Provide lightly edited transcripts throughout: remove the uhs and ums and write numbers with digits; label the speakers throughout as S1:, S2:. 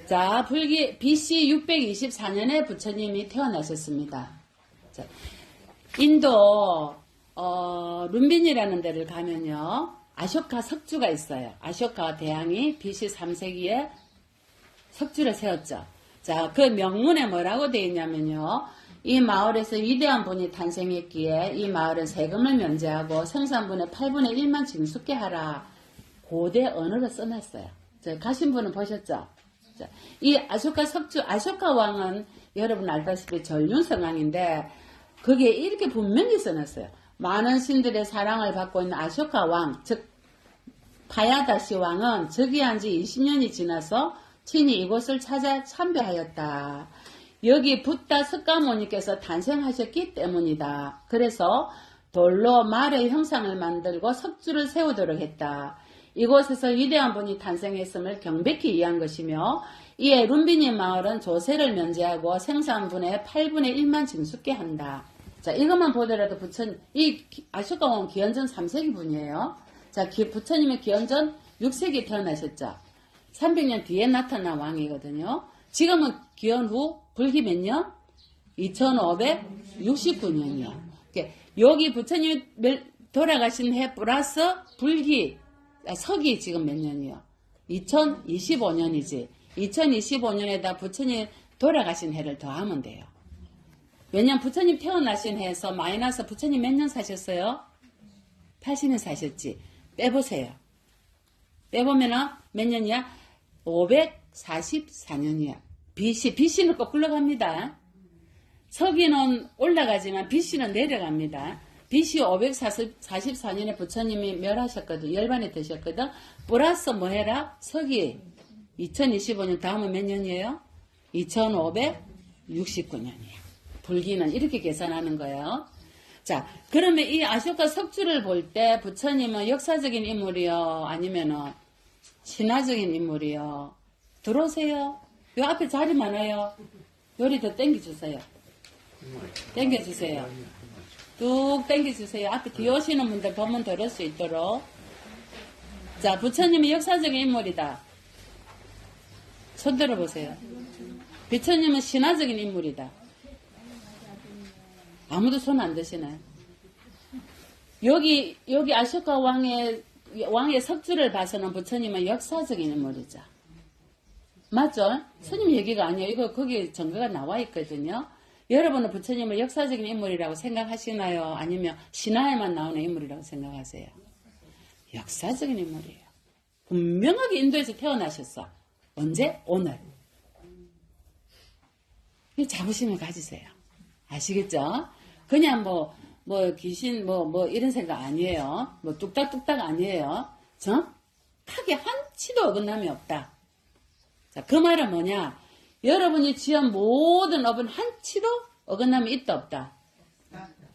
S1: 자, BC 624년에 부처님이 태어나셨습니다. 자, 인도 룸빈이라는 데를 가면요, 아쇼카 석주가 있어요. 아쇼카 대왕이 BC 3세기에 석주를 세웠죠. 자, 그 명문에 뭐라고 되어 있냐면요, 이 마을에서 위대한 분이 탄생했기에 이 마을은 세금을 면제하고 생산분의 8분의 1만 징수케 하라. 고대 언어로 써놨어요. 자, 가신 분은 보셨죠? 자, 이 아쇼카 석주, 아쇼카 왕은 여러분 알다시피 전륜성왕인데 거기에 이렇게 분명히 써놨어요. 많은 신들의 사랑을 받고 있는 아쇼카 왕, 즉 파야다시 왕은 즉위한 지 20년이 지나서 친히 이곳을 찾아 참배하였다. 여기 붓다 석가모니께서 탄생하셨기 때문이다. 그래서 돌로 말의 형상을 만들고 석주를 세우도록 했다. 이곳에서 위대한 분이 탄생했음을 경백히 이해한 것이며, 이에 룸비니 마을은 조세를 면제하고 생산분의 8분의 1만 징수케 한다. 자, 이것만 보더라도 이 아쇼카 왕은 기원전 3세기 분이에요. 자, 부처님이 기원전 6세기 태어나셨죠. 300년 뒤에 나타난 왕이거든요. 지금은 기원 후 불기 몇 년? 2569년이요. 여기 부처님이 돌아가신 해 플러스 불기, 석이 지금 몇 년이요? 2025년이지. 2025년에다 부처님 돌아가신 해를 더하면 돼요. 왜냐면 부처님 태어나신 해에서 마이너스 부처님 몇 년 사셨어요? 80년 사셨지. 빼보세요. 빼보면은 몇 년이야? 544년이야. BC는 거꾸로 갑니다. 서기는 올라가지만 BC는 내려갑니다. BC 544년에 부처님이 멸하셨거든. 열반이 되셨거든. 플러스 뭐 해라? 서기 2025년 다음은 몇 년이에요? 2569년이에요. 불기는 이렇게 계산하는 거예요. 자, 그러면 이 아쇼카 석주를 볼 때 부처님은 역사적인 인물이요? 아니면은 신화적인 인물이요? 들어오세요. 요 앞에 자리 많아요. 요리 더 땡겨주세요. 땡겨주세요. 뚝 땡겨주세요. 앞에 뒤에 오시는 분들 보면 들을 수 있도록. 자, 부처님이 역사적인 인물이다. 손 들어보세요. 부처님은 신화적인 인물이다. 아무도 손 안 드시나요? 여기 아쇼카 왕의 석주를 봐서는 부처님은 역사적인 인물이죠. 맞죠? 스님 얘기가 아니에요. 이거 거기 증거가 나와 있거든요. 여러분은 부처님을 역사적인 인물이라고 생각하시나요? 아니면 신화에만 나오는 인물이라고 생각하세요? 역사적인 인물이에요. 분명하게 인도에서 태어나셨어. 언제? 오늘. 이 자부심을 가지세요. 아시겠죠? 그냥 귀신, 이런 생각 아니에요. 뚝딱뚝딱 아니에요. 정확하게 한치도 어긋남이 없다. 자, 그 말은 뭐냐? 여러분이 지은 모든 업은 한치도 어긋남이 있다, 없다?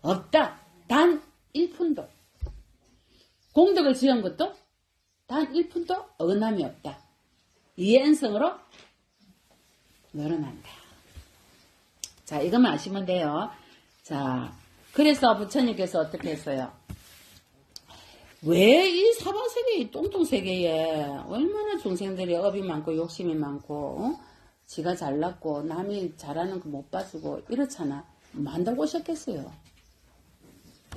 S1: 없다. 단 1푼도. 공덕을 지은 것도 단 1푼도 어긋남이 없다. 이해은성으로 늘어난다. 자, 이것만 아시면 돼요. 자, 그래서 부처님께서 어떻게 했어요? 왜 이 사바세계, 이 똥똥세계에 얼마나 중생들이 업이 많고 욕심이 많고 지가 잘났고 남이 잘하는 거 못 봐주고 이렇잖아. 만들고 오셨겠어요.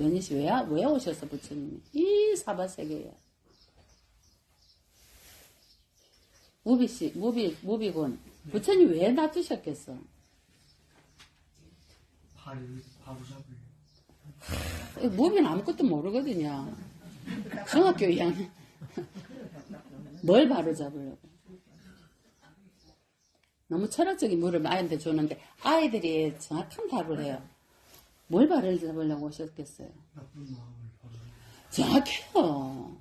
S1: 연희씨 왜 오셨어 부처님이? 이 사바세계에. 무비씨, 무비군. 부처님 왜 놔두셨겠어?
S2: 바로 잡으려.
S1: 무비는 아무것도 모르거든요. 중학교 2학년. 뭘 바로 잡으려고. 너무 철학적인 물을 아이한테 주는데 아이들이 정확한 답을 해요. 뭘 바로 잡으려고 오셨겠어요?
S2: 나쁜 마음을 바로.
S1: 정확해요.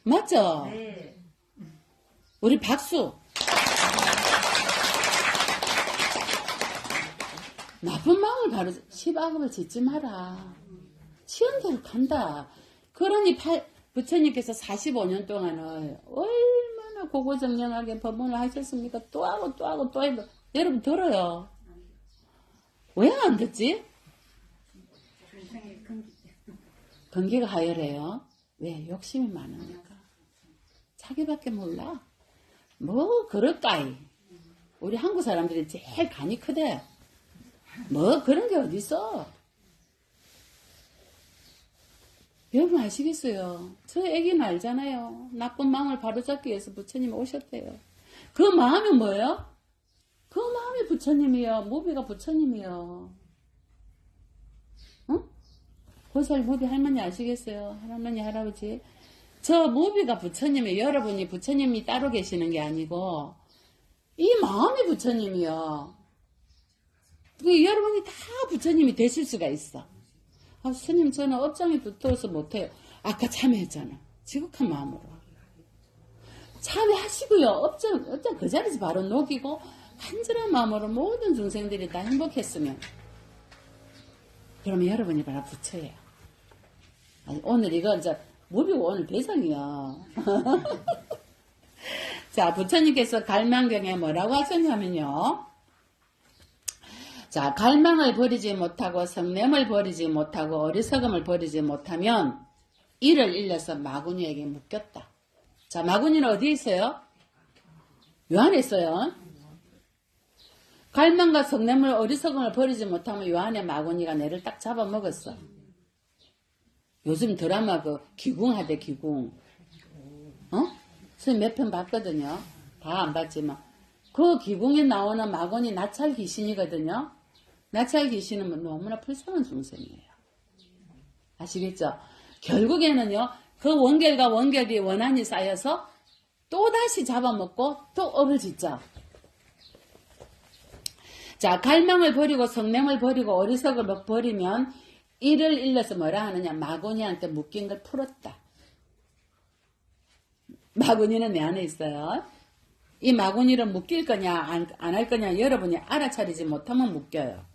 S1: 맞죠?
S3: 네.
S1: 우리 박수. 나쁜 마음을 바로 십악업을 짓지 마라. 치은 대로 간다. 그러니 부처님께서 45년 동안을 얼마나 고고정량하게 법문을 하셨습니까? 또 하고 또 하고 또 해도 여러분 들어요. 왜 안 듣지? 근기가 하열해요. 왜? 욕심이 많으니까. 자기밖에 몰라. 뭐 그럴까이. 우리 한국 사람들이 제일 간이 크대. 뭐 그런 게 어딨어. 여러분 아시겠어요? 저 애기는 알잖아요. 나쁜 마음을 바로잡기 위해서 부처님이 오셨대요. 그 마음이 뭐예요? 그 마음이 부처님이요. 무비가 부처님이요. 응? 보살 무비 할머니 아시겠어요? 할머니 할아버지. 저 무비가 부처님이에요. 여러분이 부처님이 따로 계시는 게 아니고 이 마음이 부처님이요. 여러분이 다 부처님이 되실 수가 있어. 아, 스님, 저는 업장이 두터워서 못해요. 아까 참여했잖아. 지극한 마음으로. 참여하시고요. 업장 그 자리에서 바로 녹이고, 간절한 마음으로 모든 중생들이 다 행복했으면, 그러면 여러분이 바로 부처예요. 아니, 오늘 이거 이제, 무비고 오늘 대상이야. 자, 부처님께서 갈망경에 뭐라고 하셨냐면요. 자, 갈망을 버리지 못하고 성냄을 버리지 못하고 어리석음을 버리지 못하면 이를 일러서 마구니에게 묶였다. 자, 마구니는 어디에 있어요? 요 안에 있어요. 갈망과 성냄을 어리석음을 버리지 못하면 요 안에 마구니가 내를 딱 잡아먹었어. 요즘 드라마 그 기궁하대 기궁. 선생님 몇 편 봤거든요. 다 안 봤지만 그 기궁에 나오는 마구니 나찰 귀신이거든요. 나찰 귀신은 너무나 불쌍한 중생이에요. 아시겠죠? 결국에는요, 그 원결과 원결이 원한이 쌓여서 또 다시 잡아먹고 또 업을 짓죠. 자, 갈망을 버리고 성냄을 버리고 어리석음을 버리면 이를 일러서 뭐라 하느냐? 마구니한테 묶인 걸 풀었다. 마구니는 내 안에 있어요. 이 마구니를 묶일 거냐 안 할 거냐 여러분이 알아차리지 못하면 묶여요.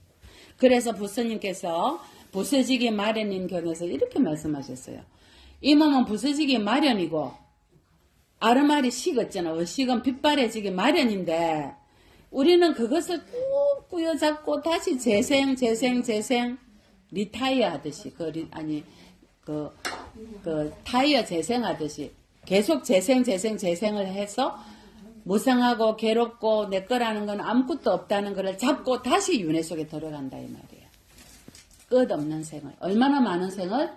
S1: 그래서 부처님께서 부서지기 마련인 경에서 이렇게 말씀하셨어요. 이 몸은 부서지기 마련이고 아르마리 식었잖아. 어식은 빗바래지기 마련인데 우리는 그것을 꾹 꾸여잡고 다시 재생 리타이어 하듯이 그 타이어 재생하듯이 계속 재생을 해서 무상하고 괴롭고 내 거라는 건 아무것도 없다는 것을 잡고 다시 윤회 속에 들어간다 이 말이에요. 끝없는 생을. 얼마나 많은 생을?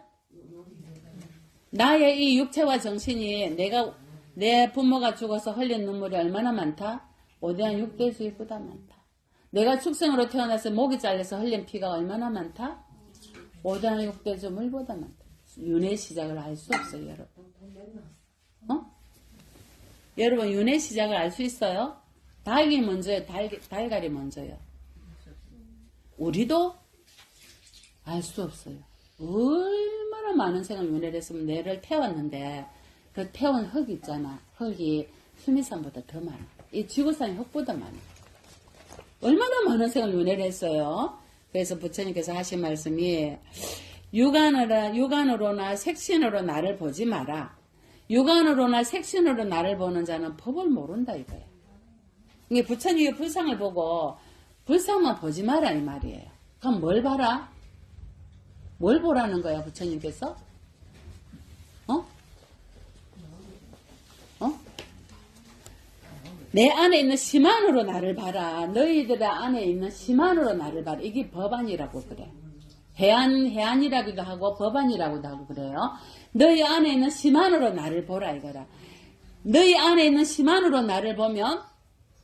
S1: 나의 이 육체와 정신이 내 부모가 죽어서 흘린 눈물이 얼마나 많다? 오대한 육대수이보다 많다. 내가 축생으로 태어나서 목이 잘려서 흘린 피가 얼마나 많다? 오대한 육대수 물보다 많다. 윤회 시작을 알 수 없어요, 여러분. 여러분 윤회 시작을 알 수 있어요? 닭이 먼저요? 달걀이 먼저요? 우리도 알 수 없어요. 얼마나 많은 생을 윤회를 했으면 뇌를 태웠는데 그 태운 흙 있잖아. 흙이 수미산보다 더 많아. 이 지구상의 흙보다 많아. 얼마나 많은 생을 윤회를 했어요. 그래서 부처님께서 하신 말씀이 육안으로나 색신으로 나를 보지 마라. 육안으로나 색신으로 나를 보는 자는 법을 모른다 이거예요. 이게 부처님의 불상을 보고 불상만 보지 마라 이 말이에요. 그럼 뭘 봐라? 뭘 보라는 거야 부처님께서? 내 안에 있는 심안으로 나를 봐라. 너희들 안에 있는 심안으로 나를 봐라. 이게 법안이라고 그래. 해안이라기도 하고 법안이라고도 하고 그래요. 너희 안에 있는 심안으로 나를 보라 이거라. 너희 안에 있는 심안으로 나를 보면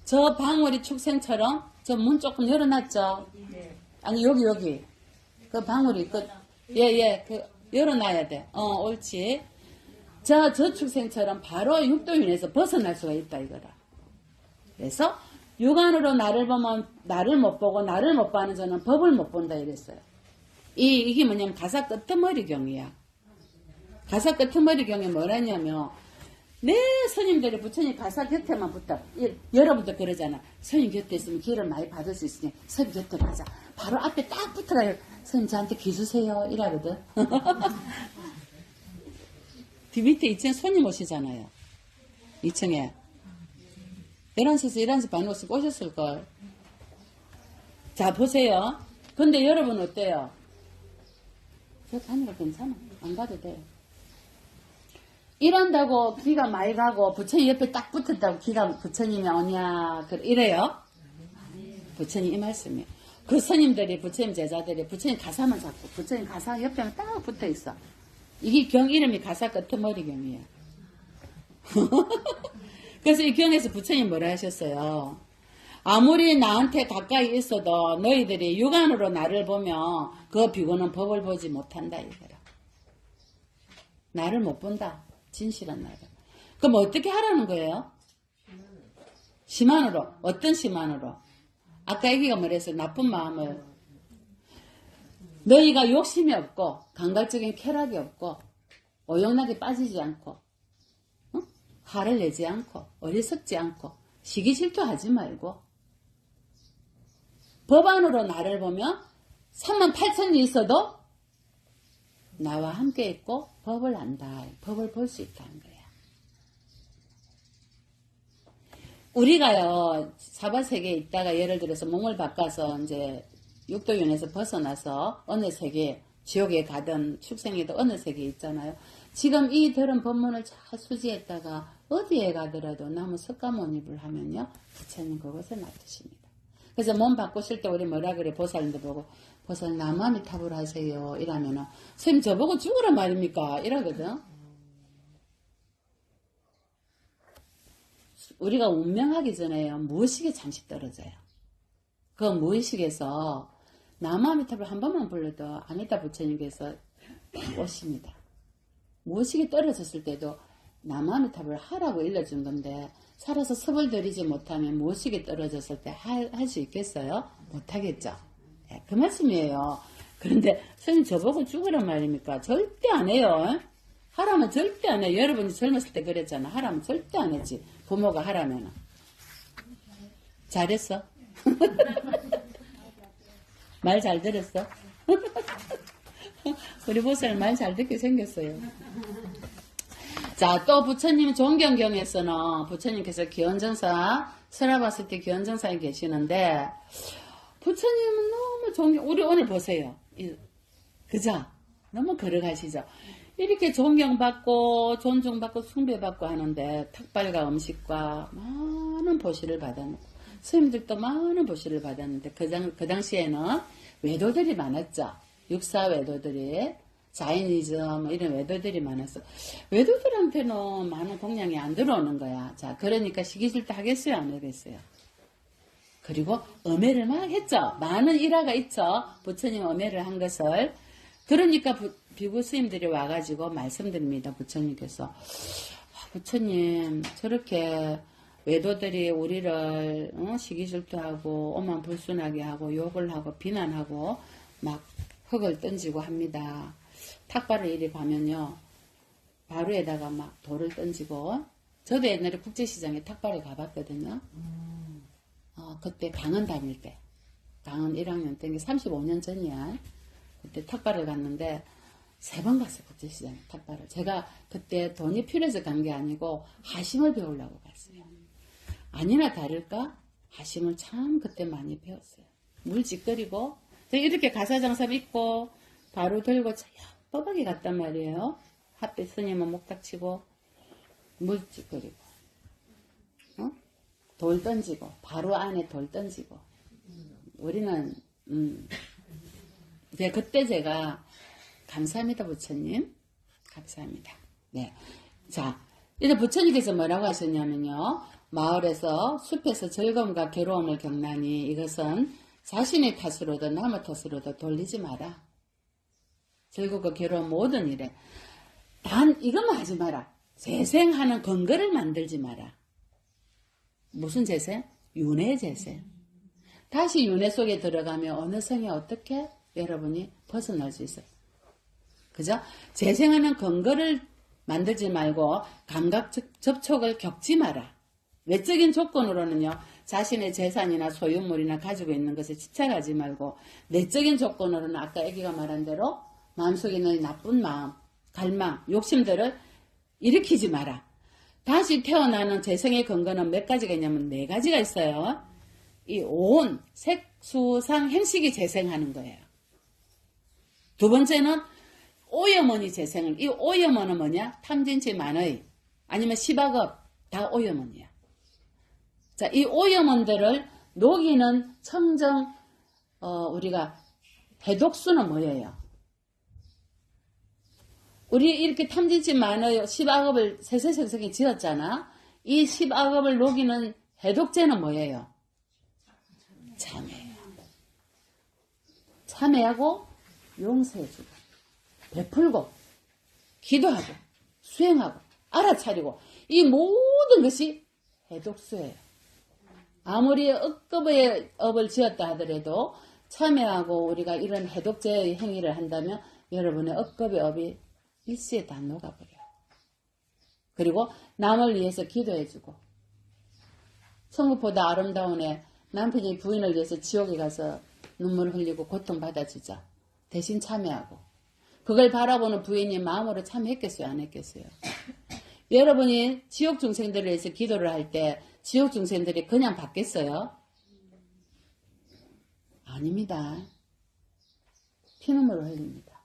S1: 저 방울이 축생처럼 저 문 조금 열어놨죠? 아니 여기 그 방울이 그 열어놔야 돼. 옳지. 저 축생처럼 바로 육도윤에서 벗어날 수가 있다 이거라. 그래서 육안으로 나를 보면 나를 못 보고 나를 못 보는 저는 법을 못 본다 이랬어요. 이게 뭐냐면 가사 끄트머리경이야. 가사 끄트머리경에 뭐라냐면 내 스님들이 부처님 가사 곁에만 붙어. 여러분도 그러잖아. 스님 곁에 있으면 기회를 많이 받을 수 있으니 스님 곁에 가자. 바로 앞에 딱 붙어라. 스님 저한테 기 주세요. 이러거든. 뒤 밑에 2층 손님 오시잖아요. 2층에. 11시에서 반 오시 오셨을걸. 자 보세요. 근데 여러분 어때요? 저 다니가 괜찮아. 안 가도 돼요. 이런다고 기가 많이 가고 부처님 옆에 딱 붙었다고 기가 부처님이 오냐 이래요? 부처님 이 말씀이에요. 그 스님들이 부처님 제자들이 부처님 가사만 잡고 부처님 가사 옆에 딱 붙어 있어. 이게 경 이름이 가사 끄트머리 경이에요. 그래서 이 경에서 부처님 뭐라 하셨어요? 아무리 나한테 가까이 있어도 너희들이 육안으로 나를 보면 그 비고는 법을 보지 못한다 이거라. 나를 못 본다. 진실한 나를. 그럼 어떻게 하라는 거예요? 심한으로. 어떤 심한으로? 아까 얘기가 뭐랬어요? 나쁜 마음을. 너희가 욕심이 없고 감각적인 쾌락이 없고 오용락에 빠지지 않고 화를 내지 않고 어리석지 않고 시기 질투하지 말고 법 안으로 나를 보면 38,000이 있어도 나와 함께 있고 법을 안다. 법을 볼 수 있다는 거야. 우리가요 사바세계에 있다가 예를 들어서 몸을 바꿔서 이제 육도윤에서 벗어나서 어느 세계 지옥에 가든 축생에도 어느 세계에 있잖아요. 지금 이 들은 법문을 잘 수지했다가 어디에 가더라도 나무 석가모니를 하면요 부처님 그것을 놔두십니다. 그래서 몸 바꾸실 때 우리 뭐라 그래 보살님들 보고 보살 나무아미타불 하세요 이러면은 선생님 저보고 죽으란 말입니까 이러거든. 우리가 운명하기 전에요 무의식에 잠시 떨어져요. 그 무의식에서 나무아미타불 한 번만 불러도 아미타 부처님께서 오십니다. 무의식이 떨어졌을 때도 나무아미타불 하라고 일러준 건데 살아서 섭을 들이지 못하면 무의식이 떨어졌을 때 할 수 있겠어요? 못하겠죠. 네, 그 말씀이에요. 그런데 선생님 저보고 죽으란 말입니까? 절대 안 해요. 하라면 절대 안 해요. 여러분이 젊었을 때 그랬잖아. 하라면 절대 안 했지. 부모가 하라면. 잘했어? 말 잘 들었어? 우리 보살 말 잘 듣게 생겼어요. 자, 또 부처님 종경경에서는 부처님께서 기원정사, 설화봤을 때 기원정사에 계시는데, 부처님은 너무 우리 오늘 보세요. 그죠? 너무 걸어가시죠? 이렇게 존경받고, 존중받고, 숭배받고 하는데, 탁발과 음식과 많은 보시를 받았고, 스님들도 많은 보시를 받았는데, 그 당시에는 외도들이 많았죠. 육사 외도들이. 자이니즘 이런 외도들이 많았어. 외도들한테는 많은 공양이 안 들어오는 거야. 자, 그러니까 시기질투 하겠어요, 안 하겠어요? 그리고 엄해를 막 했죠. 많은 일화가 있죠. 부처님 엄해를 한 것을. 그러니까 비구 스님들이 와가지고 말씀드립니다. 부처님께서 부처님 저렇게 외도들이 우리를 시기질투하고 오만 불순하게 하고 욕을 하고 비난하고 막 흙을 던지고 합니다. 탁발을 이리 가면요 바로에다가 막 돌을 던지고 저도 옛날에 국제시장에 탁발에 가봤거든요. 그때 강원 다닐 때 강원 1학년 때 35년 전이야. 그때 탁발을 갔는데 3번 갔어요. 국제시장에 탁발을. 제가 그때 돈이 필요해서 간 게 아니고 하심을 배우려고 갔어요. 아니나 다를까 하심을 참 그때 많이 배웠어요. 물짓거리고 이렇게 가사장사 입고 바로 들고 뻐벅이 갔단 말이에요. 핫빛 스님은 목닥치고 물짓거리고 돌 던지고 바로 안에 돌 던지고 우리는 그때 제가 감사합니다 부처님 감사합니다. 네, 자 이제 부처님께서 뭐라고 하셨냐면요 마을에서 숲에서 즐거움과 괴로움을 겪나니 이것은 자신의 탓으로도 남의 탓으로도 돌리지 마라. 즐겁고 괴로운 모든 일에 단 이것만 하지 마라. 재생하는 근거를 만들지 마라. 무슨 재생? 윤회 재생. 다시 윤회 속에 들어가면 어느 성에 어떻게 여러분이 벗어날 수 있어요. 그죠? 재생하는 근거를 만들지 말고 감각 접촉을 겪지 마라. 외적인 조건으로는요. 자신의 재산이나 소유물이나 가지고 있는 것에 집착하지 말고 내적인 조건으로는 아까 애기가 말한 대로 마음속에 있는 나쁜 마음, 갈망, 욕심들을 일으키지 마라. 다시 태어나는 재생의 근거는 몇 가지가 있냐면 4가지가 있어요. 이 온, 색, 수, 상, 행식이 재생하는 거예요. 두 번째는 오염원이 재생을, 이 오염원은 뭐냐? 탐진치 만의, 아니면 시박업, 다 오염원이야. 자, 이 오염원들을 녹이는 청정, 우리가 해독수는 뭐예요? 우리 이렇게 탐진치 만의 시박업을 세세seksek이 지었잖아. 이 시박업을 녹이는 해독제는 뭐예요? 참회예요. 참회하고 용서해주고 베풀고 기도하고 수행하고 알아차리고 이 모든 것이 해독수예요. 아무리 억겁의 업을 지었다 하더라도 참회하고 우리가 이런 해독제의 행위를 한다면 여러분의 억겁의 업이 일시에 다 녹아버려요. 그리고 남을 위해서 기도해주고 천국보다 아름다운 애 남편이 부인을 위해서 지옥에 가서 눈물 흘리고 고통받아주자. 대신 참회하고 그걸 바라보는 부인이 마음으로 참했겠어요? 안 했겠어요? 여러분이 지옥 중생들을 위해서 기도를 할 때 지옥 중생들이 그냥 받겠어요? 아닙니다. 피눈물을 흘립니다.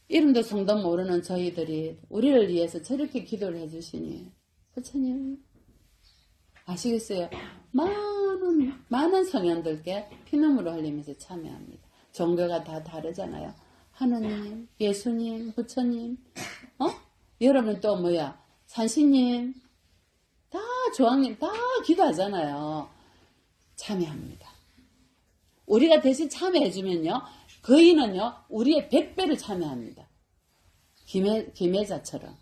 S1: 이름도 성도 모르는 저희들이 우리를 위해서 저렇게 기도를 해주시니 부처님 아시겠어요? 많은 성현들께 피눈물을 흘리면서 참여합니다. 종교가 다 다르잖아요. 하느님, 예수님, 부처님, 여러분 또 뭐야? 산신님, 다 조항님, 다 기도하잖아요. 참여합니다. 우리가 대신 참여해주면요, 거인은요, 우리의 100배를 참여합니다. 김혜자처럼.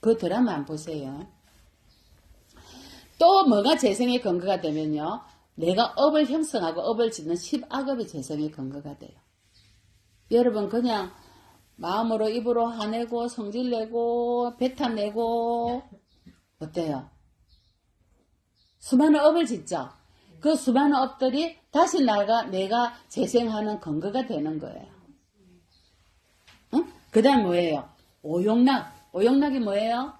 S1: 그 드라마 안 보세요. 또 뭐가 재생의 근거가 되면요, 내가 업을 형성하고 업을 짓는 10악업이 재생의 근거가 돼요. 여러분 그냥 마음으로 입으로 화내고 성질내고 배탈내고 어때요? 수많은 업을 짓죠. 그 수많은 업들이 다시 내가 재생하는 근거가 되는 거예요. 응? 그 다음 뭐예요? 오용락. 오용락이 뭐예요?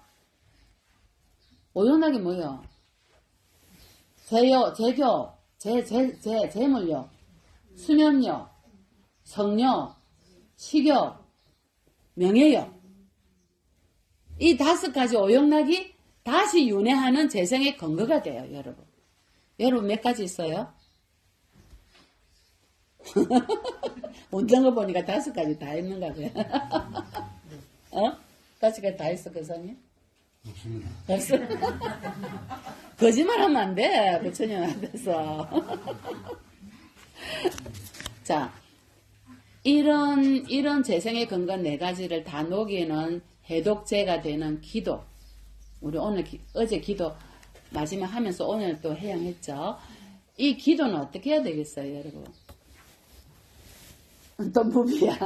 S1: 오용락이 뭐예요? 재교, 재물요, 수면요, 성요, 식요, 명예요. 이 5가지 오용락이 다시 윤회하는 재생의 근거가 돼요, 여러분. 여러분 몇 가지 있어요? 운전 거 보니까 5가지 다 있는가 봐요. 5가지 다 있어, 그 성이?
S2: 없습니다.
S1: 없어. 거짓말하면 안 돼, 부처님한테서. 자, 이런 재생의 근거 4가지를 다 녹이는 해독제가 되는 기도. 우리 어제 기도 마지막 하면서 오늘 또 해양했죠. 이 기도는 어떻게 해야 되겠어요, 여러분? 또 무비야.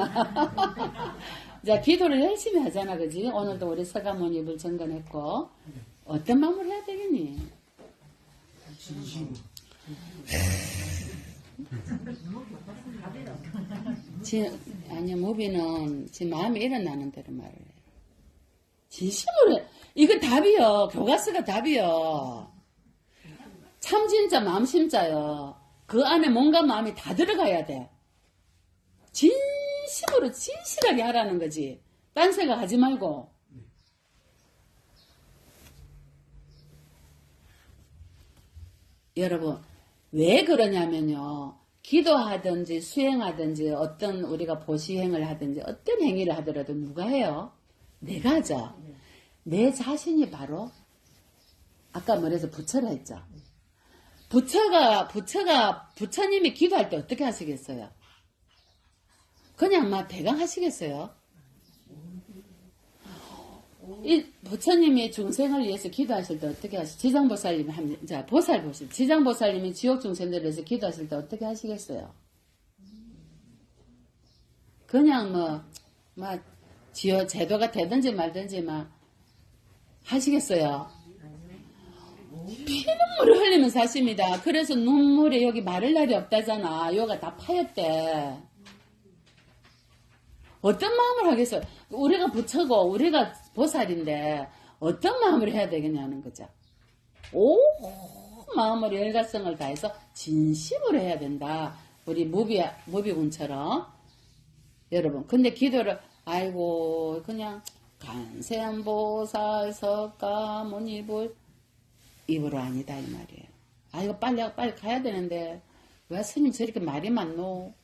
S1: 자, 기도를 열심히 하잖아, 그지? 오늘도 우리 서가모니 입을 정건했고. 어떤 마음으로 해야 되겠니?
S2: 진심.
S1: 아니, 무비는 지 마음이 일어나는 대로 말을 해요. 진심으로 해. 이거 답이요. 교과서가 답이요. 참 진짜 마음 심자요. 그 안에 뭔가 마음이 다 들어가야 돼. 진심으로 진실하게 하라는 거지. 딴 생각 하지 말고. 여러분, 왜 그러냐면요. 기도하든지 수행하든지 어떤 우리가 보시행을 하든지 어떤 행위를 하더라도 누가 해요? 내가 하죠. 내 자신이 바로 아까 뭐래서 부처라 했죠. 부처님이 기도할 때 어떻게 하시겠어요? 그냥 막 대강 하시겠어요? 이 부처님이 중생을 위해서 기도하실 때 어떻게 하시죠? 지장보살님이 자, 보살 보시죠. 지장보살님이 지옥 중생들을 위해서 기도하실 때 어떻게 하시겠어요? 그냥 막 제도가 되든지 말든지 막 하시겠어요? 피눈물을 흘리면서 하십니다. 그래서 눈물에 여기 마를 날이 없다잖아. 여기가 다 파였대. 어떤 마음을 하겠어요? 우리가 부처고 우리가 보살인데 어떤 마음을 해야 되겠냐는 거죠. 오 마음으로 열가성을 다해서 진심으로 해야 된다. 우리 무비군처럼 여러분. 근데 기도를, 아이고, 그냥, 간세음보살 석가모니불, 입으로 아니다, 이 말이에요. 아이고, 빨리 가야 되는데, 왜 스님 저렇게 말이 많노?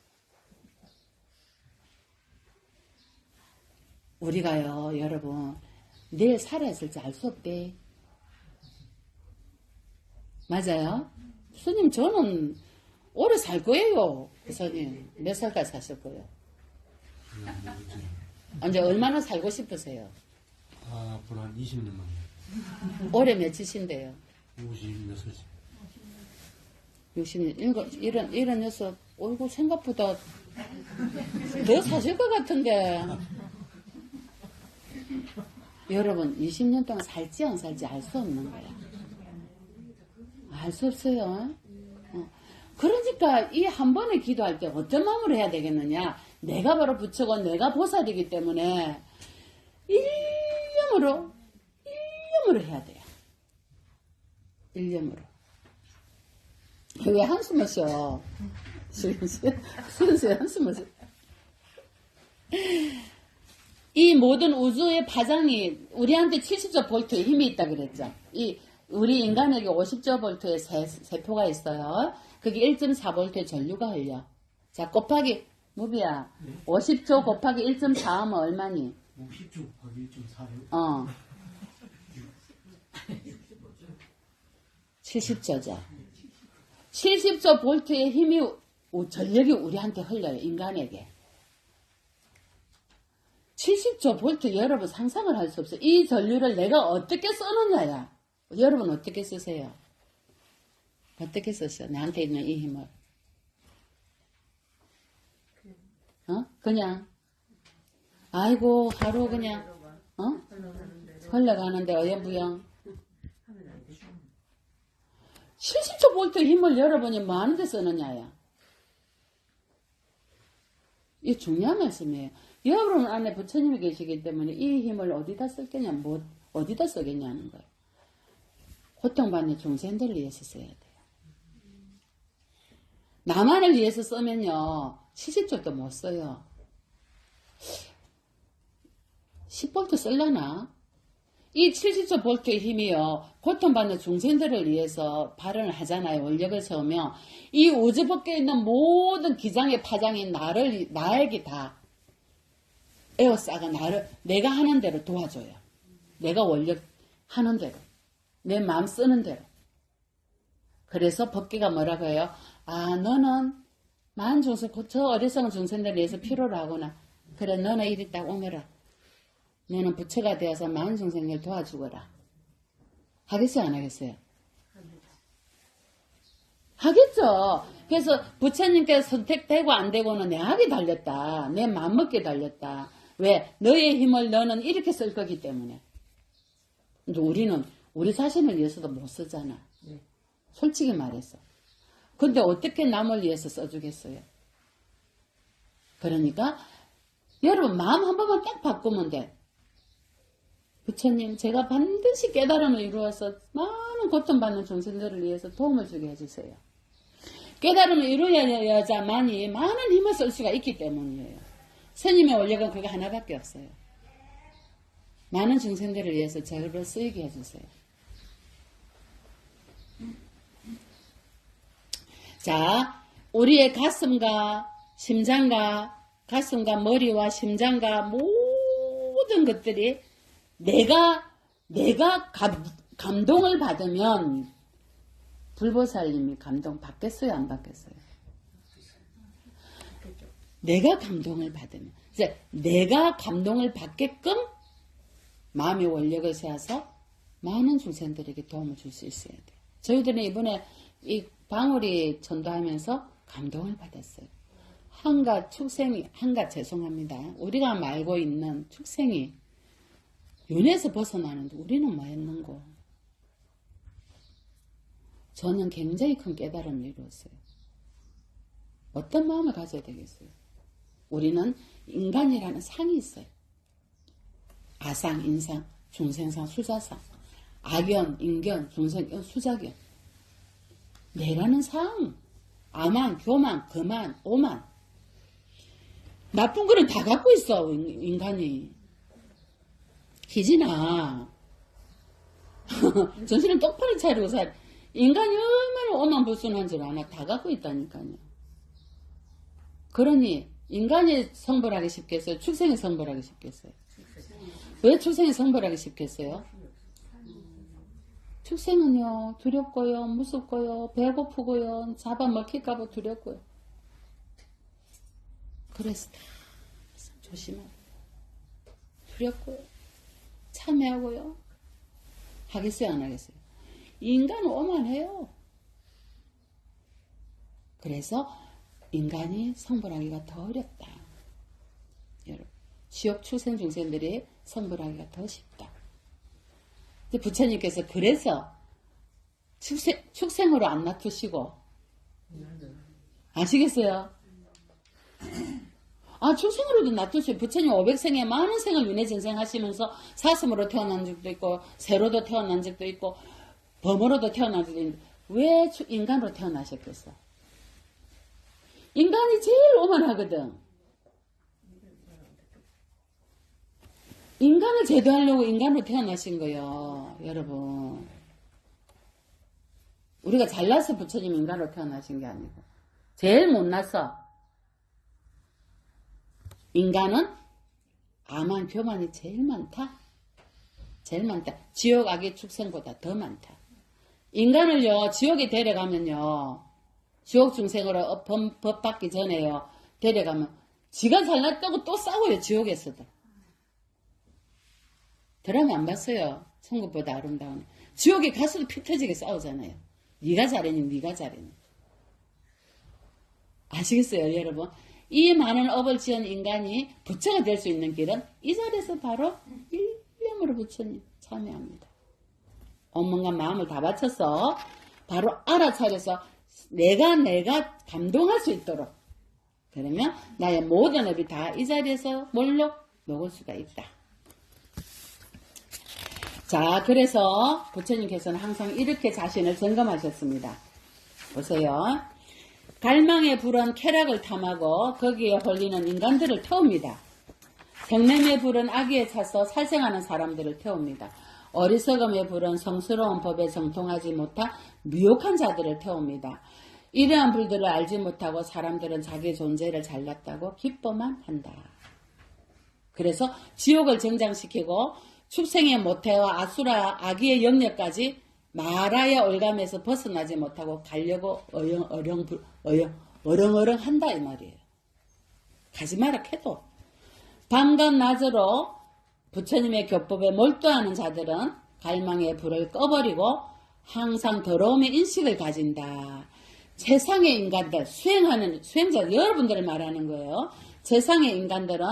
S1: 우리가요, 여러분, 내일 살아있을지 알 수 없대. 맞아요? 스님, 저는 오래 살 거예요. 그 스님, 몇 살까지 사실 거예요? 이제 얼마나 살고 싶으세요?
S2: 앞으로 한 20년만.
S1: 올해 몇이신데요?
S2: 56이.
S1: 67, 76, 어이구, 생각보다 더 사실 것 같은데. 여러분, 20년 동안 살지 안 살지 알 수 없는 거야. 알 수 없어요. 그러니까 이 한 번에 기도할 때 어떤 마음으로 해야 되겠느냐? 내가 바로 부처고 내가 보살이기 때문에 일념으로 해야 돼요. 일념으로. 왜 한숨을 쉬어? 수연씨 한숨을 쉬어. 이 모든 우주의 파장이 우리한테 70조 볼트의 힘이 있다 그랬죠. 우리 인간에게 50조 볼트의 세포가 있어요. 그게 1.4 볼트의 전류가 흘려. 자, 곱하기 무비야. 50조 곱하기 1.4하면 얼마니?
S2: 50조 곱하기 1.4요?
S1: 70조죠. 70조 볼트의 힘이, 전력이 우리한테 흘려요. 인간에게. 70조 볼트 여러분 상상을 할 수 없어요. 이 전류를 내가 어떻게 쓰느냐야. 여러분 어떻게 쓰세요? 어떻게 쓰세요? 나한테 있는 이 힘을. 그냥. 아이고 하루 그냥 흘러가는데 어영부영. 70조 볼트 힘을 여러분이 뭐 하는데 쓰느냐야. 이게 중요한 말씀이에요. 여러분 안에 부처님이 계시기 때문에 이 힘을 어디다 쓸겠냐, 어디다 쓰겠냐는 거예요. 고통받는 중생들을 위해서 써야 돼요. 나만을 위해서 쓰면요, 70조도 못 써요. 10볼트 쓸려나? 이 70조 볼트의 힘이요, 고통받는 중생들을 위해서 발언을 하잖아요. 원력을 세우며, 이 우주 밖에 있는 모든 기장의 파장이 나에게 다 에워싸가 내가 하는 대로 도와줘요. 내가 원력 하는 대로. 내 마음 쓰는 대로. 그래서 법계가 뭐라고 해요? 너는 많은 중생, 저 어리석은 중생들을 위해서 필요로 하구나. 그래, 너는 이리 딱 오너라. 너는 부처가 되어서 많은 중생을 도와주거라. 하겠어요, 안 하겠어요? 하겠죠. 그래서 부처님께서 선택되고 안 되고는 내하게 달렸다. 내 마음먹기에 달렸다. 왜? 너의 힘을 너는 이렇게 쓸 거기 때문에. 근데 우리는 우리 자신을 위해서도 못 쓰잖아. 솔직히 말해서. 근데 어떻게 남을 위해서 써주겠어요? 그러니까 여러분 마음 한 번만 딱 바꾸면 돼. 부처님, 제가 반드시 깨달음을 이루어서 많은 고통받는 중생들을 위해서 도움을 주게 해주세요. 깨달음을 이루어야만이 많은 힘을 쓸 수가 있기 때문이에요. 스님의 원력은 그거 하나밖에 없어요. 많은 중생들을 위해서 저를 쓰이게 해주세요. 자, 우리의 가슴과 머리와 심장과 모든 것들이 내가 감동을 받으면 불보살님이 감동 받겠어요, 안 받겠어요? 내가 감동을 받으면, 이제 내가 감동을 받게끔 마음의 원력을 세워서 많은 중생들에게 도움을 줄 수 있어야 돼요. 저희들은 이번에 이 방울이 전도하면서 감동을 받았어요. 한갓 죄송합니다. 우리가 알고 있는 축생이 윤에서 벗어나는데 우리는 뭐 했는고? 저는 굉장히 큰 깨달음을 이루었어요. 어떤 마음을 가져야 되겠어요? 우리는 인간이라는 상이 있어요. 아상, 인상, 중생상, 수자상, 악연, 인견, 중생견, 수자견. 내라는 상, 아만, 교만, 거만, 오만. 나쁜 거는 다 갖고 있어, 인간이. 희진아. 정신을 똑바로 차리고 살. 인간이 얼마나 오만불순한 줄 아나. 다 갖고 있다니까요. 그러니 인간이 성불하기 쉽겠어요? 축생이 성불하기 쉽겠어요? 왜 축생이 성불하기 쉽겠어요? 축생은요, 두렵고요, 무섭고요, 배고프고요, 잡아먹힐까봐 두렵고요. 그래서 다 조심하고, 두렵고요, 참여하고요. 하겠어요, 안 하겠어요? 인간은 오만해요. 그래서 인간이 성불하기가 더 어렵다. 여러분, 지옥 출생 중생들이 성불하기가 더 쉽다. 부처님께서 그래서 축생으로 안 놔두시고, 아시겠어요? 축생으로도 놔두시고, 부처님 500생에 많은 생을 윤회전생 하시면서 사슴으로 태어난 적도 있고, 새로도 태어난 적도 있고, 범으로도 태어난 적도 있는데, 왜 인간으로 태어나셨겠어? 인간이 제일 오만하거든. 인간을 제도하려고 인간으로 태어나신 거예요, 여러분. 우리가 잘나서 부처님 인간으로 태어나신 게 아니고, 제일 못나서 인간은 암만 교만이 제일 많다. 제일 많다. 지옥 악의 축생보다 더 많다. 인간을요, 지옥에 데려가면요, 지옥 중생으로 법 받기 전에요, 데려가면 지가 잘났다고 또 싸워요, 지옥에서도. 드라마 안 봤어요? 천국보다 아름다운. 지옥에 가서도 피 터지게 싸우잖아요. 네가 잘했니, 네가 잘했니. 아시겠어요, 여러분? 이 많은 업을 지은 인간이 부처가 될 수 있는 길은 이 자리에서 바로 일념으로 부처님 참여합니다. 온몸과 마음을 다 바쳐서 바로 알아차려서 내가 감동할 수 있도록, 그러면 나의 모든 업이 다 이 자리에서 몰록 녹을 수가 있다. 자, 그래서 부처님께서는 항상 이렇게 자신을 점검하셨습니다. 보세요. 갈망의 불은 쾌락을 탐하고 거기에 홀리는 인간들을 태웁니다. 성냄의 불은 악의에 차서 살생하는 사람들을 태웁니다. 어리석음의 불은 성스러운 법에 정통하지 못한 미혹한 자들을 태웁니다. 이러한 불들을 알지 못하고 사람들은 자기 존재를 잘났다고 기뻐만 한다. 그래서 지옥을 정장시키고 축생의 모태와 아수라 아기의 영역까지 마라의 올감에서 벗어나지 못하고 가려고 어렁어렁 한다 이 말이에요. 가지 마라 해도. 밤과 낮으로 부처님의 교법에 몰두하는 자들은 갈망의 불을 꺼버리고 항상 더러움의 인식을 가진다. 세상의 인간들, 수행자 여러분들을 말하는 거예요. 세상의 인간들은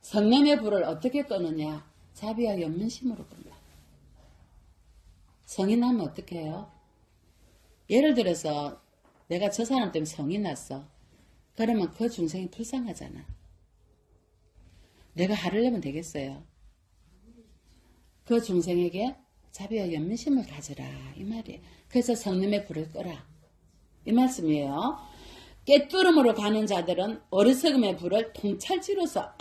S1: 성냄의 불을 어떻게 끄느냐? 자비와 연민심으로 끈다. 성이 나면 어떻게 해요? 예를 들어서 내가 저 사람 때문에 성이 났어. 그러면 그 중생이 불쌍하잖아. 내가 화를 내면 되겠어요? 그 중생에게 자비와 연민심을 가져라 이 말이에요. 그래서 성님의 불을 끄라 이 말씀이에요. 깨뚫음으로 가는 자들은 어리석음의 불을 통찰지로서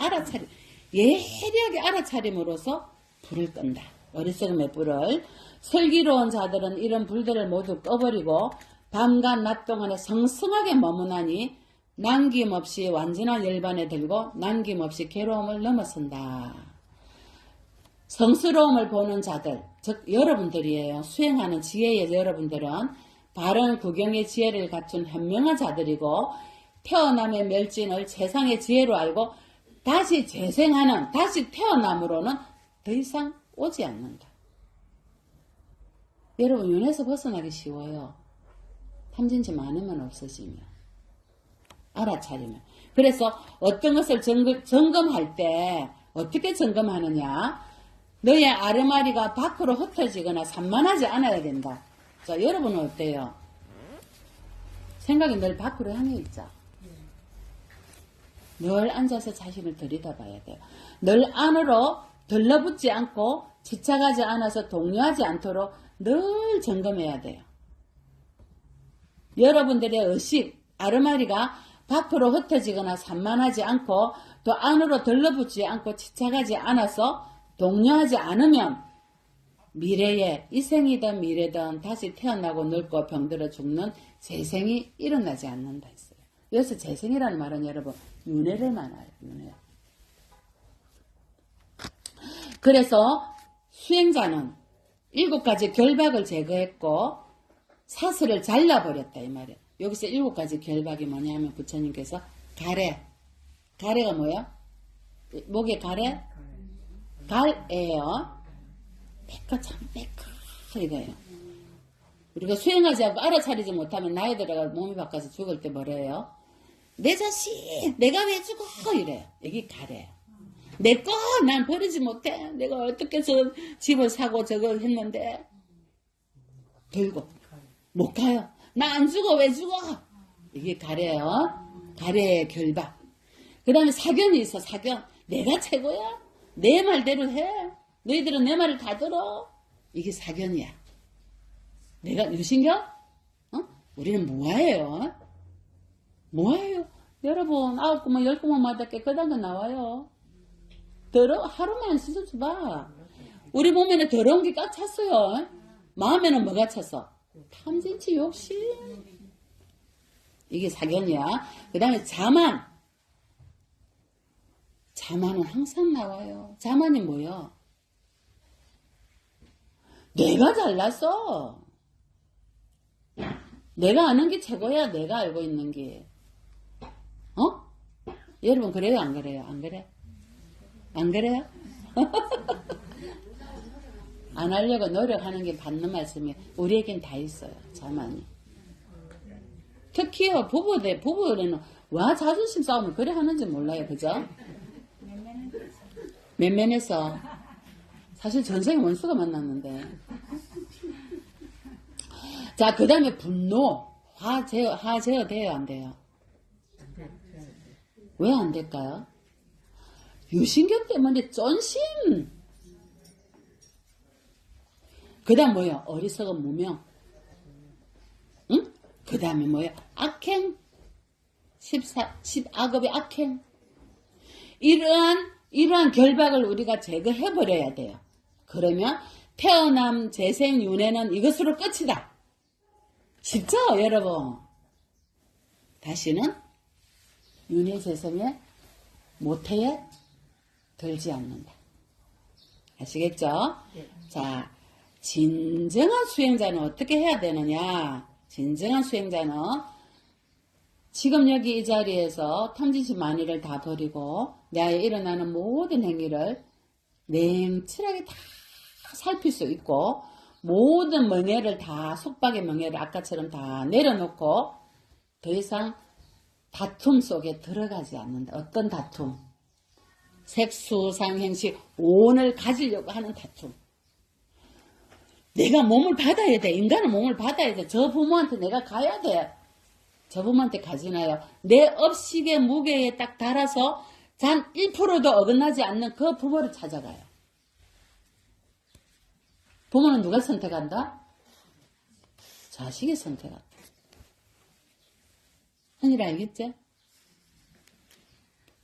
S1: 예리하게 알아차림으로써 불을 끈다. 어리석음의 불을. 슬기로운 자들은 이런 불들을 모두 꺼버리고 밤과 낮 동안에 성성하게 머무나니 남김없이 완전한 열반에 들고 남김없이 괴로움을 넘어선다. 성스러움을 보는 자들, 즉 여러분들이에요. 수행하는 지혜의 여러분들은 바른 구경의 지혜를 갖춘 현명한 자들이고 태어남의 멸진을 세상의 지혜로 알고 다시 재생하는, 다시 태어남으로는 더 이상 오지 않는다. 여러분, 윤회에서 벗어나기 쉬워요. 탐진치 많으면 없어지면. 알아차리면. 그래서 어떤 것을 점검할 때 어떻게 점검하느냐? 너의 아르마리가 밖으로 흩어지거나 산만하지 않아야 된다. 자, 여러분은 어때요? 생각이 늘 밖으로 향해 있죠. 늘 앉아서 자신을 들여다봐야 돼요. 늘 안으로 들러붙지 않고 집착하지 않아서 동요하지 않도록 늘 점검해야 돼요. 여러분들의 의식, 아르마리가 밖으로 흩어지거나 산만하지 않고 또 안으로 들러붙지 않고 집착하지 않아서 독려하지 않으면 미래에 이생이든 미래든 다시 태어나고 늙고 병들어 죽는 재생이 일어나지 않는다 했어요. 여기서 재생이라는 말은 여러분 윤회를 말해요. 윤회. 그래서 수행자는 7가지 결박을 제거했고 사슬을 잘라버렸다 이 말이에요. 여기서 7가지 결박이 뭐냐면 부처님께서 가래가 뭐예요? 목에 가래? 갈에요. 참 이거예요. 우리가 수행하지 않고 알아차리지 못하면 나이 들어가 몸이 바꿔서 죽을 때 뭐래요? 내 자식 내가 왜 죽어 이래요. 이게 가래요. 내 거 난 버리지 못해. 내가 어떻게 저 집을 사고 저걸 했는데 들고 못 가요. 나 안 죽어 왜 죽어? 이게 가래요. 가래의 결박. 그 다음에 사견이 있어. 사견. 내가 최고야. 내 말대로 해. 너희들은 내 말을 다 들어. 이게 사견이야. 내가 유신경? 우리는 무아예요. 무아예요. 여러분 9구멍 10구멍마다 깨끗한 거 나와요. 하루만 씻어줘봐. 우리 몸에는 더러운 게 꽉 찼어요. 마음에는 뭐가 찼어? 탐진치 욕심. 이게 사견이야. 그 다음에 자만. 자만은 항상 나와요. 자만이 뭐야? 내가 잘났어. 내가 아는 게 최고야. 내가 알고 있는 게. 여러분 그래요? 안 그래요? 안 그래? 안 그래요? 안 하려고 노력하는 게 받는 말씀이 우리에겐 다 있어요. 자만이. 특히요 부부에는 와 자존심 싸움을 그래 하는지 몰라요. 그죠? 맨맨해서 사실 전생에 원수가 만났는데. 자, 그 다음에 분노 화 제어 돼요 안 돼요? 왜 안 될까요? 유신경 때문에 쫀심. 그 다음 뭐예요? 어리석은 무명. 응? 그 다음에 뭐예요? 악행. 10악업의 악행. 이러한 결박을 우리가 제거해버려야 돼요. 그러면 태어남, 재생, 윤회는 이것으로 끝이다. 쉽죠 여러분? 다시는 윤회 재생에 모태에 들지 않는다. 아시겠죠?
S3: 네.
S1: 자, 진정한 수행자는 어떻게 해야 되느냐? 진정한 수행자는 지금 여기 이 자리에서 탐진심 만의를 다 버리고 나에 일어나는 모든 행위를 냉철하게 다 살필 수 있고 모든 명예를 다 속박의 명예를 아까처럼 다 내려놓고 더 이상 다툼 속에 들어가지 않는다. 어떤 다툼? 색수상행식 오온을 가지려고 하는 다툼. 내가 몸을 받아야 돼. 인간은 몸을 받아야 돼. 저 부모한테 내가 가야 돼. 저 부모한테 가지나요? 내 업식의 무게에 딱 달아서 단 1%도 어긋나지 않는 그 부모를 찾아가요. 부모는 누가 선택한다? 자식이 선택한다. 흔히 알겠지?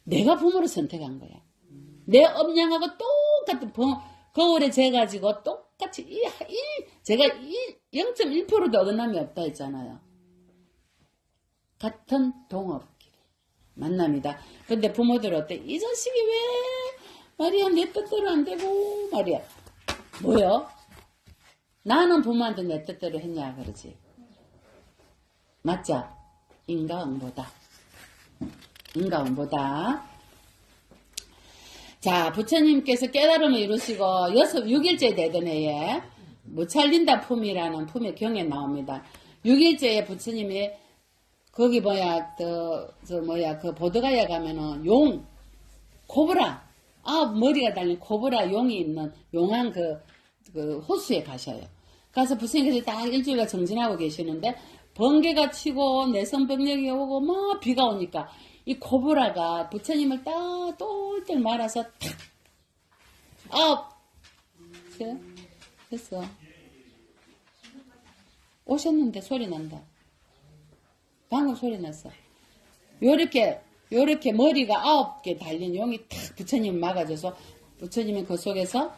S1: 내가 부모를 선택한 거야. 내 업량하고 똑같은 거울에 재가지고 똑같이 제가 0.1%도 어긋남이 없다 했잖아요. 같은 동업끼리 만납니다. 근데 부모들 어때? 이 자식이 왜 말이야 내 뜻대로 안 되고 말이야. 뭐요? 나는 부모한테 내 뜻대로 했냐 그러지. 맞죠? 인과응보다. 인과응보다. 자, 부처님께서 깨달음을 이루시고 6일째 되던 해에 무찰린다 품이라는 품의 경에 나옵니다. 6일째에 부처님이 거기 그 보드가야 가면은 용, 코브라, 머리가 달린 코브라 용이 있는 용한 그 호수에 가셔요. 가서 부처님께서 딱 일주일간 정진하고 계시는데 번개가 치고 내성병력이 오고 뭐 비가 오니까 이 코브라가 부처님을 딱 똘똘 말아서 탁 됐어. 오셨는데 소리 난다. 방금 소리 났어. 요렇게 머리가 9개 달린 용이 탁 부처님 막아줘서 부처님이 그 속에서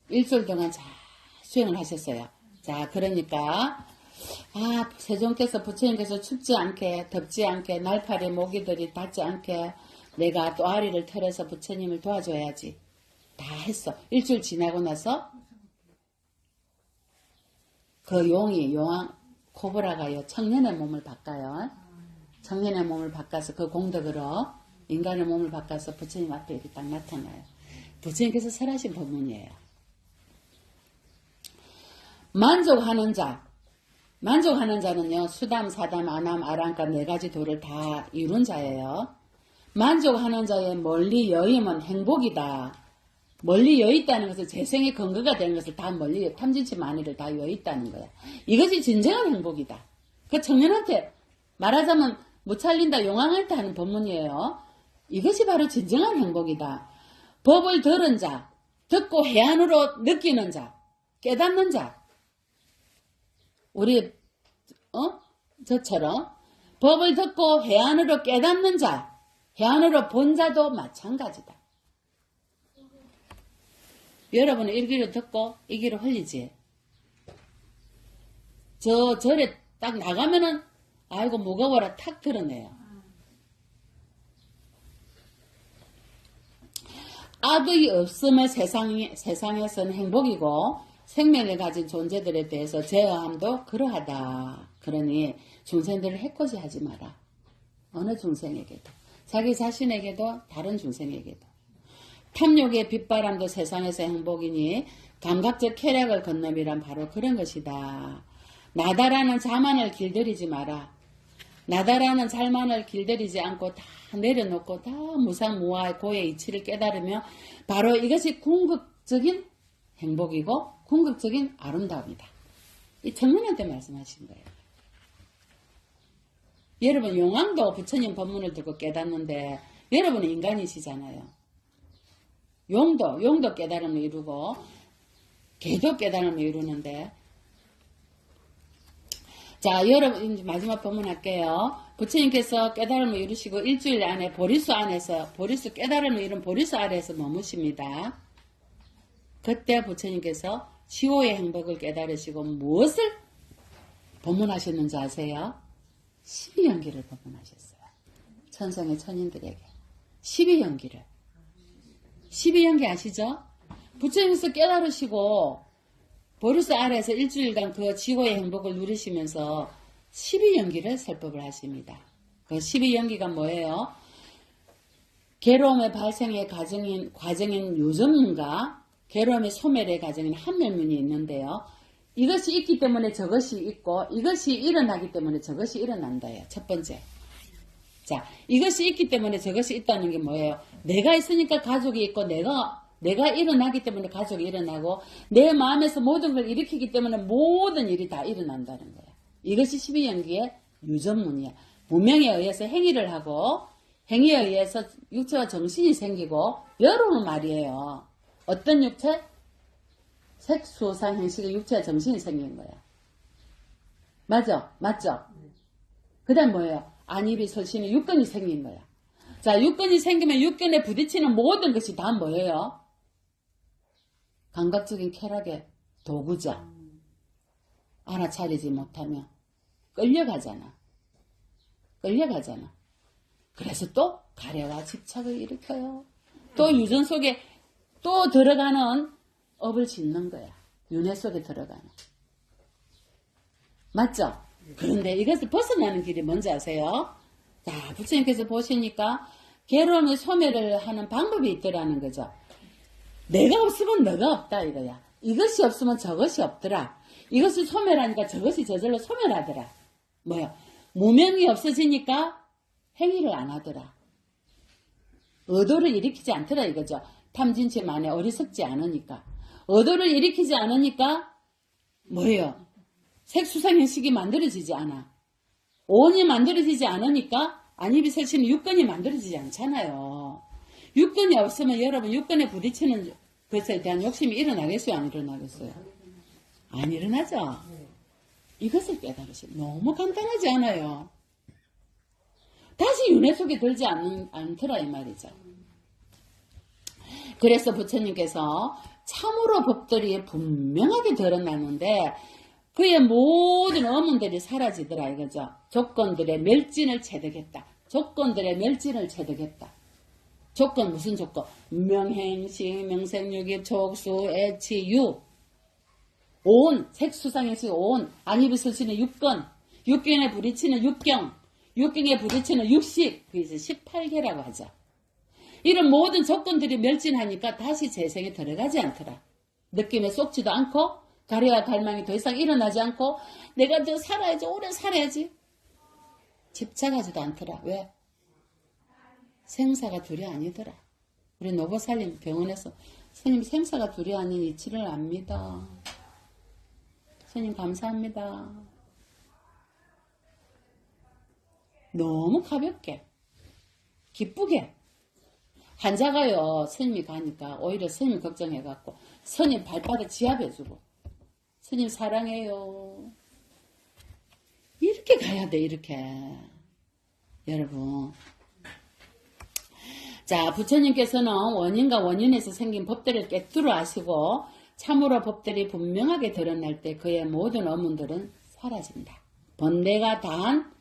S1: 일주일 동안 잘 수행을 하셨어요. 자, 그러니까 세종께서 부처님께서 춥지 않게 덥지 않게 날파리 모기들이 닿지 않게 내가 또 아리를 털어서 부처님을 도와줘야지. 다 했어. 일주일 지나고 나서 그 용왕 코브라가요 청년의 몸을 바꿔요. 청년의 몸을 바꿔서 그 공덕으로 인간의 몸을 바꿔서 부처님 앞에 이렇게 딱 나타나요. 부처님께서 설하신 법문이에요. 만족하는 자는요 수담, 사담, 아남, 아랑가 네 가지 도를 다 이룬 자예요. 만족하는 자의 멀리 여임은 행복이다. 멀리 여있다는 것은 재생의 근거가 되는 것을 다 멀리 탐진치 만이를 다 여있다는 거야. 이것이 진정한 행복이다. 그 청년한테 말하자면 무찰린다 용왕한테 하는 법문이에요. 이것이 바로 진정한 행복이다. 법을 들은 자, 듣고 해안으로 느끼는 자, 깨닫는 자. 우리 저처럼 법을 듣고 해안으로 깨닫는 자, 해안으로 본 자도 마찬가지다. 여러분은 일기를 듣고 이기를 흘리지. 절에 딱 나가면은 아이고 무거워라 탁 드러내요. 악의 없음의 세상에서는 행복이고 생명을 가진 존재들에 대해서 제어함도 그러하다. 그러니 중생들을 해코지 하지 마라. 어느 중생에게도. 자기 자신에게도 다른 중생에게도. 탐욕의 빗바람도 세상에서 행복이니 감각적 쾌락을 건너미란 바로 그런 것이다. 나다라는 자만을 길들이지 마라. 나다라는 잘만을 길들이지 않고 다 내려놓고 다 무상무화의 고의 이치를 깨달으며 바로 이것이 궁극적인 행복이고 궁극적인 아름다움이다. 이 청년한테 말씀하신 거예요. 여러분 용왕도 부처님 법문을 듣고 깨닫는데 여러분은 인간이시잖아요. 용도 깨달음을 이루고 개도 깨달음을 이루는데 자 여러분 이제 마지막 법문 할게요. 부처님께서 깨달음을 이루시고 일주일 안에 보리수 깨달음을 이룬 보리수 아래에서 머무십니다. 그때 부처님께서 치호의 행복을 깨달으시고 무엇을 법문하셨는지 아세요? 12연기를 법문하셨어요. 천성의 천인들에게 12연기를 12연기 아시죠? 부처님께서 깨달으시고 보리수 아래에서 일주일간 그 지고의 행복을 누리시면서 12연기를 설법을 하십니다. 그 12연기가 뭐예요? 괴로움의 발생의 과정인 요점문과 괴로움의 소멸의 과정인 한멸문이 있는데요. 이것이 있기 때문에 저것이 있고 이것이 일어나기 때문에 저것이 일어난다예요. 첫 번째. 자, 이것이 있기 때문에 저것이 있다는 게 뭐예요? 내가 있으니까 가족이 있고 내가 일어나기 때문에 가족이 일어나고 내 마음에서 모든 걸 일으키기 때문에 모든 일이 다 일어난다는 거야. 이것이 12연기의 유전문이야. 무명에 의해서 행위를 하고 행위에 의해서 육체와 정신이 생기고 여러분 말이에요. 어떤 육체? 색수상 행식의 육체와 정신이 생긴 거야. 맞죠? 그 다음 뭐예요? 안입이 설신의 육근이 생긴 거야. 자, 육근이 생기면 육근에 부딪히는 모든 것이 다 뭐예요? 감각적인 쾌락의 도구자. 알아차리지 못하면 끌려가잖아. 그래서 또 가래와 집착을 일으켜요. 또 유전 속에 또 들어가는 업을 짓는 거야. 윤회 속에 들어가는. 맞죠? 그런데 이것을 벗어나는 길이 뭔지 아세요? 자, 부처님께서 보시니까 괴로움의 소멸을 하는 방법이 있더라는 거죠. 내가 없으면 너가 없다 이거야. 이것이 없으면 저것이 없더라. 이것을 소멸하니까 저것이 저절로 소멸하더라. 뭐야? 무명이 없어지니까 행위를 안 하더라. 의도를 일으키지 않더라 이거죠. 탐진치 만에 어리석지 않으니까. 의도를 일으키지 않으니까 뭐예요? 색수상행식이 만들어지지 않아. 오온이 만들어지지 않으니까 안입이 설치는 육근이 만들어지지 않잖아요. 육근이 없으면 여러분 육근에 부딪히는 것에 대한 욕심이 일어나겠어요? 안 일어나겠어요? 안 일어나죠? 이것을 깨달으시면 너무 간단하지 않아요. 다시 윤회 속에 들지 않더라 이 말이죠. 그래서 부처님께서 참으로 법들이 분명하게 드러나는데 그의 모든 의문들이 사라지더라 이거죠. 조건들의 멸진을 체득했다. 조건들의 멸진을 체득했다. 조건 무슨 조건? 명행식, 명생육입, 촉수, 애치, 유. 오온, 색수상행식 오온, 안이비설신의 육건, 육경에 부딪히는 육경, 육경에 부딪히는 육식, 그래서 18개라고 하죠. 이런 모든 조건들이 멸진하니까 다시 재생에 들어가지 않더라. 느낌에 쏙지도 않고 가래와 갈망이 더 이상 일어나지 않고 내가 더 살아야지, 오래 살아야지. 집착하지도 않더라. 왜? 생사가 둘이 아니더라. 우리 노보살님 병원에서 스님 생사가 둘이 아닌 이치를 압니다. 스님 감사합니다. 너무 가볍게 기쁘게 환자가요 스님이 가니까 오히려 스님 걱정해갖고 스님 발바닥 지압해주고 스님 사랑해요 이렇게 가야 돼 이렇게 여러분. 자 부처님께서는 원인과 원인에서 생긴 법들을 깨뜨려 아시고 참으로 법들이 분명하게 드러날 때 그의 모든 의문들은 사라진다. 번뇌가 다한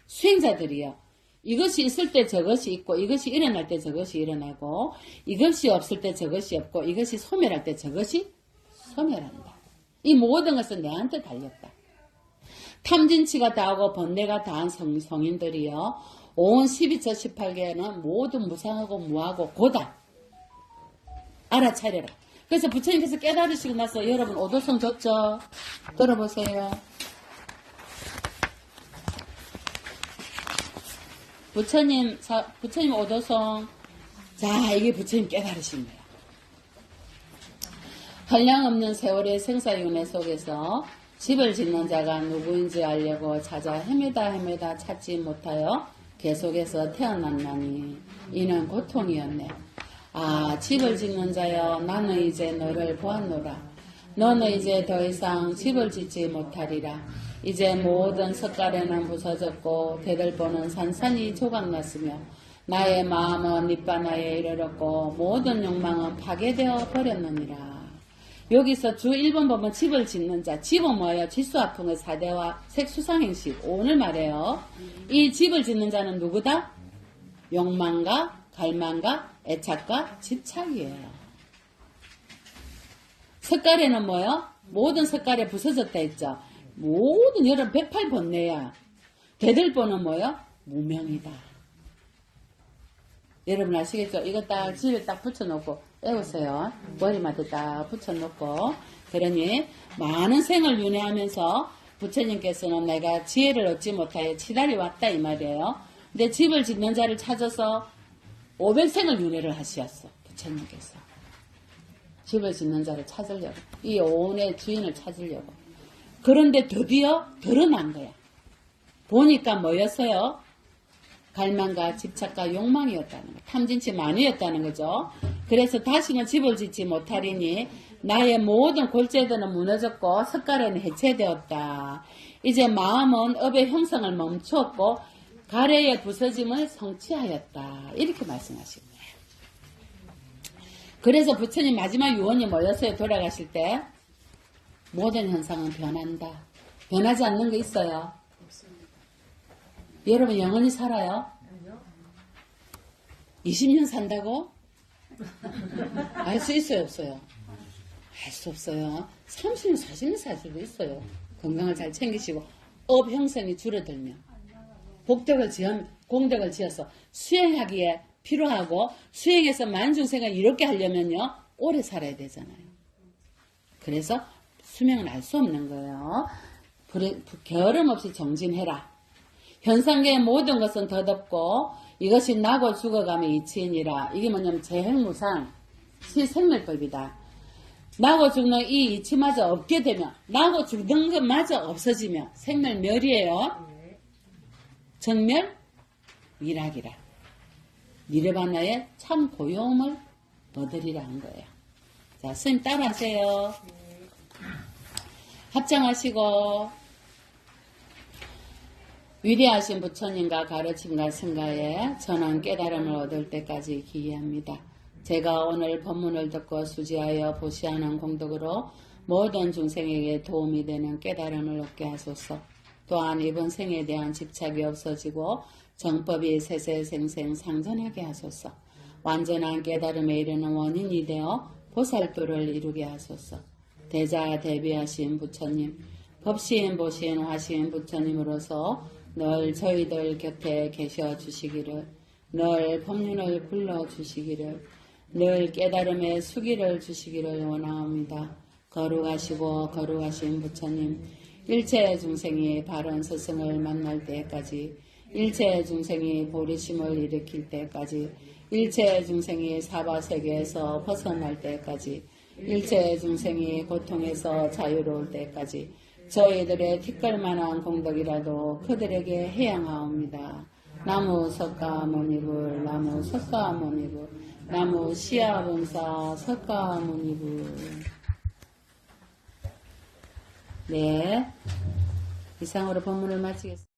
S1: 수행자들이요. 이것이 있을 때 저것이 있고 이것이 일어날 때 저것이 일어나고 이것이 없을 때 저것이 없고 이것이 소멸할 때 저것이 소멸한다. 이 모든 것은 내한테 달렸다. 탐진치가 다하고 번뇌가 다한 성인들이요. 온 12처 18개는 모두 무상하고 무하고 고다. 알아차려라. 그래서 부처님께서 깨달으시고 나서 여러분 오도성 줬죠? 들어보세요. 부처님 오도성. 자, 이게 부처님 깨달으신 거야. 한량없는 세월의 생사윤회 속에서 집을 짓는 자가 누구인지 알려고 찾아 헤매다 찾지 못하여 계속해서 태어났나니 이는 고통이었네. 아, 집을 짓는 자여, 나는 이제 너를 보았노라. 너는 이제 더 이상 집을 짓지 못하리라. 이제 모든 석가래는 부서졌고 대들보는 산산이 조각났으며 나의 마음은 니바나에 이르렀고 모든 욕망은 파괴되어 버렸느니라. 여기서 주 1번 보면 집을 짓는 자. 집은 뭐예요? 지수아풍의 사대와 색수상행식. 오늘 말해요. 이 집을 짓는 자는 누구다? 욕망과 갈망과 애착과 집착이에요. 석가래는 뭐예요? 모든 석가래 부서졌다 했죠. 모든 여러분 108번뇌야. 대들보는 뭐예요? 무명이다. 여러분 아시겠죠? 이거 딱 집에 딱 붙여놓고 애우세요. 머리맡에 딱 붙여놓고. 그러니 많은 생을 윤회하면서 부처님께서는 내가 지혜를 얻지 못하여 치달이 왔다 이 말이에요. 근데 집을 짓는 자를 찾아서 500생을 윤회를 하셨어. 부처님께서. 집을 짓는 자를 찾으려고. 이 오온의 주인을 찾으려고. 그런데 드디어 드러난 거야. 보니까 뭐였어요? 갈망과 집착과 욕망이었다는 거. 탐진치 만유였다는 거죠. 그래서 다시는 집을 짓지 못하리니 나의 모든 골재들은 무너졌고 석가래는 해체되었다. 이제 마음은 업의 형성을 멈추었고 가래의 부서짐을 성취하였다. 이렇게 말씀하신 거예요. 그래서 부처님 마지막 유언이 뭐였어요? 돌아가실 때 모든 현상은 변한다. 변하지 않는 거 있어요? 여러분 영원히 살아요? 20년 산다고? 알 수 있어요? 없어요? 알 수 없어요. 30년 40년 살 수도 있어요. 건강을 잘 챙기시고 업 형성이 줄어들면 공덕을 지어서 수행하기에 필요하고 수행해서 만중생을 이롭게 하려면요 오래 살아야 되잖아요. 그래서 수명은 알 수 없는 거예요. 게으름 없이 정진해라. 현상계의 모든 것은 덧없고 이것이 나고 죽어가며 이치이니라. 이게 뭐냐면 재행무상 시생멸법이다. 나고 죽는 이 이치마저 없게 되면 나고 죽는 것마저 없어지면 생멸멸이에요. 정멸 미락이라. 니르바나의 참 고요움을 얻으리라 한 거예요. 자, 스님 따라하세요. 합장하시고 위대하신 부처님과 가르침과 승가에 전한 깨달음을 얻을 때까지 기회합니다. 제가 오늘 법문을 듣고 수지하여 보시하는 공덕으로 모든 중생에게 도움이 되는 깨달음을 얻게 하소서. 또한 이번 생에 대한 집착이 없어지고 정법이 세세생생 상전하게 하소서. 완전한 깨달음에 이르는 원인이 되어 보살도를 이루게 하소서. 대자 대비하신 부처님, 법신 보신 화신 부처님으로서 늘 저희들 곁에 계셔 주시기를, 늘 법륜을 굴러 주시기를, 늘 깨달음의 수기를 주시기를 원하옵니다. 거룩하시고 거룩하신 부처님, 일체 중생이 바른 스승을 만날 때까지, 일체 중생이 보리심을 일으킬 때까지, 일체 중생이 사바세계에서 벗어날 때까지, 일체 중생이 고통에서 자유로울 때까지 저희들의 티끌만한 공덕이라도 그들에게 해양하옵니다. 나무 석가모니불, 나무 석가모니불, 나무 시아본사 석가모니불. 네, 이상으로 법문을 마치겠습니다.